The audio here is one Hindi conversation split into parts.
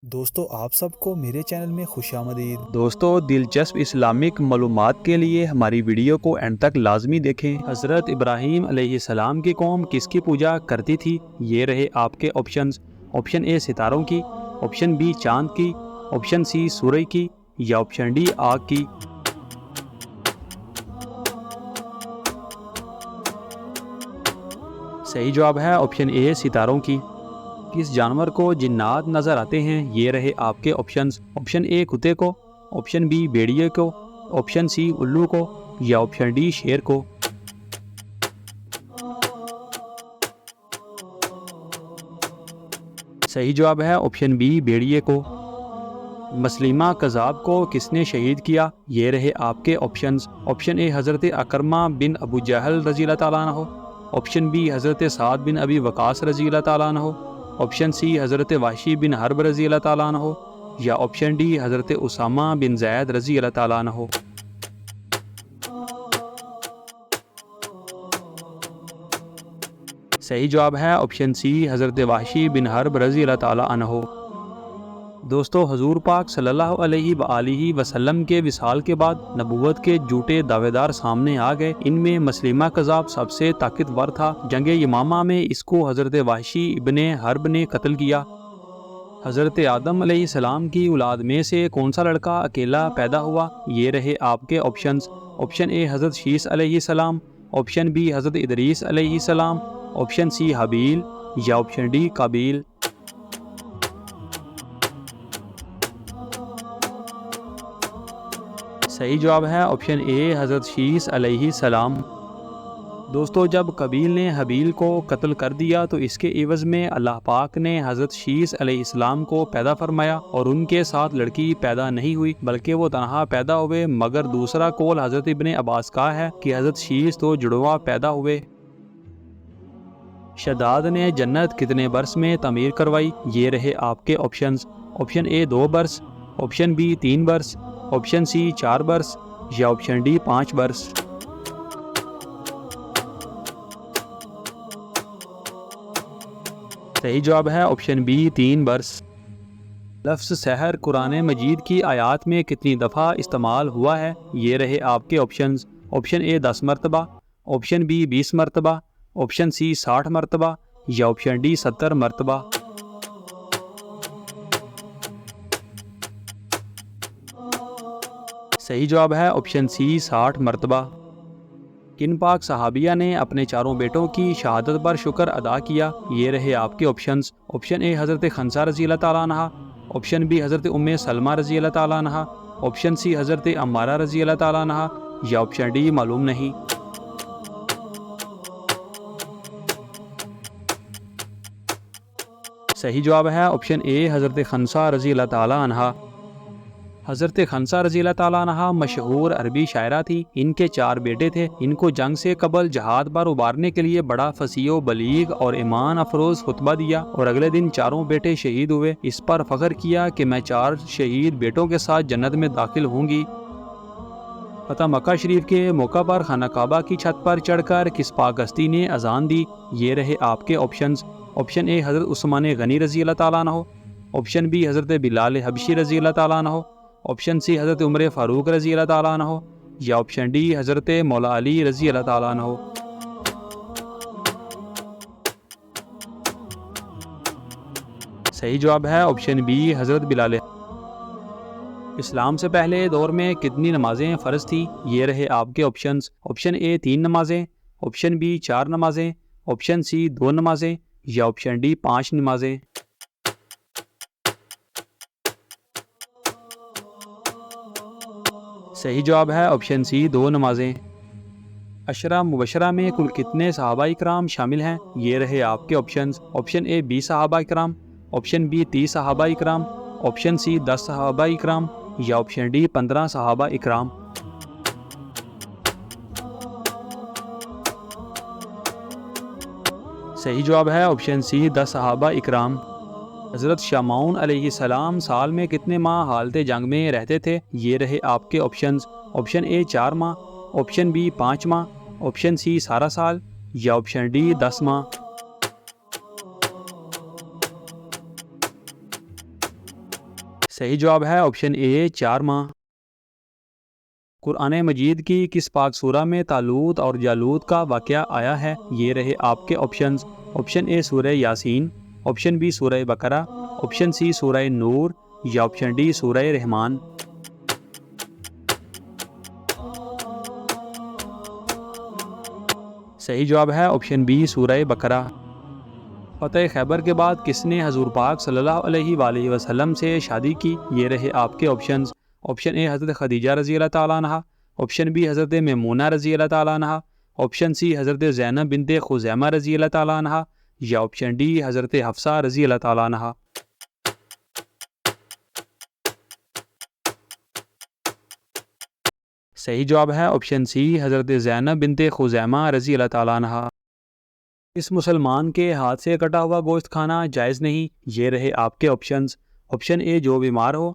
दोस्तों आप सबको मेरे चैनल में खुशामदीद। दोस्तों दिलचस्प इस्लामिक मालूमात के लिए हमारी वीडियो को एंड तक लाजमी देखें। हज़रत इब्राहीम अलैहिस्सलाम की कौम किसकी पूजा करती थी? ये रहे आपके ऑप्शंस। ऑप्शन ए सितारों की, ऑप्शन बी चांद की, ऑप्शन सी सूरज की या ऑप्शन डी आग की। सही जवाब है ऑप्शन ए सितारों की। किस जानवर को जिन्नात नजर आते हैं? ये रहे आपके ऑप्शंस। ऑप्शन ए कुत्ते को, ऑप्शन बी भेड़िए को, ऑप्शन सी उल्लू को या ऑप्शन डी शेर को। सही जवाब है ऑप्शन बी भेड़िए को। मसलिमा कज़ाब को किसने शहीद किया? ये रहे आपके ऑप्शंस। ऑप्शन ए हज़रत अकरमा बिन अबू जहल रज़ी अल्लाह ताला अन्हु, ऑप्शन बी हज़रत साद बिन अबी वकास रज़ी अल्लाह ताला अन्हु, ऑप्शन सी हज़रत वाशी बिन हर्ब रज़ी अल्लाह ताला अन्हु या ऑप्शन डी हज़रत उसामा बिन ज़ैद रज़ी अल्लाह ताला अन्हु। सही जवाब है ऑप्शन सी हज़रत वाशी बिन हर्ब रज़ी अल्लाह ताला अन्हु। दोस्तों हजूर पाक सल्लल्लाहु अलैहि वसल्लम के विसाल के बाद नबूवत के झूठे दावेदार सामने आ गए। इनमें मसलिमा कज़ाब सबसे ताकतवर था। जंग यमामा में इसको हज़रत वाशी इब्ने हर्ब ने कत्ल किया। हज़रत आदम अलैहिस्सलाम की औलाद में से कौन सा लड़का अकेला पैदा हुआ? ये रहे आपके ऑप्शंस। ऑप्शन ए हज़रत शीस अलैहिस्सलाम, ऑप्शन बी हज़रत इदरीस अलैहिस्सलाम, ऑप्शन सी हाबील या ऑप्शन डी काबील। सही जवाब है ऑप्शन ए हज़रत शीस अलैहिस्सलाम। दोस्तों जब कबील ने हबील को कत्ल कर दिया तो इसके एवज़ में अल्लाह पाक ने हज़रत शीस अलैहिस्सलाम को पैदा फरमाया और उनके साथ लड़की पैदा नहीं हुई बल्कि वो तनहा पैदा हुए। मगर दूसरा कौल हज़रत इब्ने अब्बास का है कि हज़रत शीस तो जुड़वा पैदा हुए। शदाद ने जन्नत कितने बरस में तमीर करवाई? ये रहे आपके ऑप्शंस। ऑप्शन ए 2 बरस, ऑप्शन बी 3 बरस, ऑप्शन सी 4 बरस या ऑप्शन डी 5 बरस। सही जवाब है ऑप्शन बी 3 बरस। लफ्ज़ सहर कुरान मजीद की आयात में कितनी दफ़ा इस्तेमाल हुआ है? ये रहे आपके ऑप्शंस। ऑप्शन ए 10 मरतबा, ऑप्शन बी 20 मरतबा, ऑप्शन सी 60 मरतबा या ऑप्शन डी 70 मरतबा। सही जवाब है ऑप्शन सी 60 मरतबा। किन पाक सहाबिया ने अपने चारों बेटों की शहादत पर शुक्र अदा किया? ये रहे आपके ऑप्शंस। ऑप्शन ए हज़रत खंसा रज़ी अल्लाह ताला अन्हा, ऑप्शन बी हज़रत उम्मे सलमा रज़ी अल्लाह ताला अन्हा, ऑप्शन सी हज़रत अम्मारा रज़ी अल्लाह ताला अन्हा या ऑप्शन डी मालूम नहीं। सही जवाब है ऑप्शन ए हज़रत खंसा रज़ी अल्लाह ताला अन्हा। हज़रत खंसा रज़ी अल्लाह ताला अन्हा मशहूर अरबी शायरा थी। इनके 4 बेटे थे। इनको जंग से कबल जहाद पर उबारने के लिए बड़ा फसीह बलीग और ईमान अफरोज़ खुतबा दिया और अगले दिन चारों बेटे शहीद हुए। इस पर फ़ख्र किया कि मैं 4 शहीद बेटों के साथ जन्नत में दाखिल होंगी। फतह मक्का शरीफ के मौका पर खाना काबा की छत पर चढ़कर किस पाक हस्ती ने अजान दी? ये रहे आपके ऑप्शंस। ऑप्शन ए हज़रत उस्मान गनी रज़ी अल्लाह ताला अन्हु, ऑप्शन बी हज़रत बिलाल हबशी रज़ी अल्लाह ताला अन्हु, ऑप्शन सी हज़रत उमर फ़ारूक रज़ी अल्लाह ताला अन्हु या ऑप्शन डी हज़रत मौला अली रज़ी अल्लाह ताला अन्हु। सही जवाब है ऑप्शन बी हज़रत बिलाल। इस्लाम से पहले दौर में कितनी नमाजें फ़र्ज थी? ये रहे आपके ऑप्शंस। ऑप्शन ए 3 नमाजें, ऑप्शन बी 4 नमाजें, ऑप्शन सी 2 नमाजें या ऑप्शन डी 5 नमाजें। सही जवाब है ऑप्शन सी 2 नमाजें। अशरा मुबशरा में कुल कितने सहाबा इकराम शामिल हैं? ये रहे आपके ऑप्शंस। ऑप्शन ए 20 सहाबा इकराम, ऑप्शन बी 30 सहाबा इकराम, ऑप्शन सी 10 सहाबा इकराम या ऑप्शन डी 15 सहाबा इकराम। सही जवाब है ऑप्शन सी 10 सहाबा इकराम। हज़रत शामाउन अलैहिस्सलाम साल में कितने माह हालत जंग में रहते थे? ये रहे आपके ऑप्शंस। ऑप्शन ए 4 माह, ऑप्शन बी 5 माह, ऑप्शन सी सारा साल या ऑप्शन डी 10 माह। सही जवाब है ऑप्शन ए 4 माह। कुरान मजीद की किस पाक सूरा में तालूत और जालूत का वाक़या आया है? ये रहे आपके ऑप्शंस। ऑप्शन ए सूरह यासीन, ऑप्शन बी सूरह बकरा, ऑप्शन सी सूरह नूर या ऑप्शन डी सूरह रहमान। सही जवाब है ऑप्शन बी सूरह बकरा। फ़तेह खैबर के बाद किसने हजूर पाक सल्लल्लाहु अलैहि वसल्लम से शादी की? ये रहे आपके ऑप्शंस। ऑप्शन ए हज़रत खदीजा रज़ी अल्लाह ताला अन्हा, ऑप्शन बी हज़रत मैमूना रज़ी अल्लाह ताला अन्हा, ऑप्शन सी हज़रत ज़ैनब बिनते खुज़ैमा रज़ी अल्लाह ताला अन्हा या ऑप्शन डी हज़रत हफ्सा रज़ी अल्लाह ताला अन्हा। सही जवाब है ऑप्शन सी हज़रत ज़ैनब बिनते खुज़ैमा रज़ी अल्लाह ताला अन्हा। इस मुसलमान के हाथ से कटा हुआ गोश्त खाना जायज़ नहीं। ये रहे आपके ऑप्शंस। ऑप्शन ए जो बीमार हो,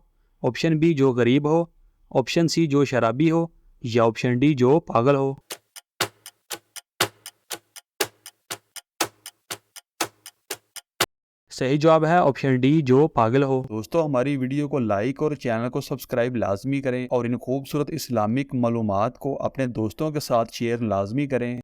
ऑप्शन बी जो गरीब हो, ऑप्शन सी जो शराबी हो या ऑप्शन डी जो पागल हो। सही जवाब है ऑप्शन डी जो पागल हो। दोस्तों हमारी वीडियो को लाइक और चैनल को सब्सक्राइब लाजमी करें और इन खूबसूरत इस्लामिक मालूमात को अपने दोस्तों के साथ शेयर लाजमी करें।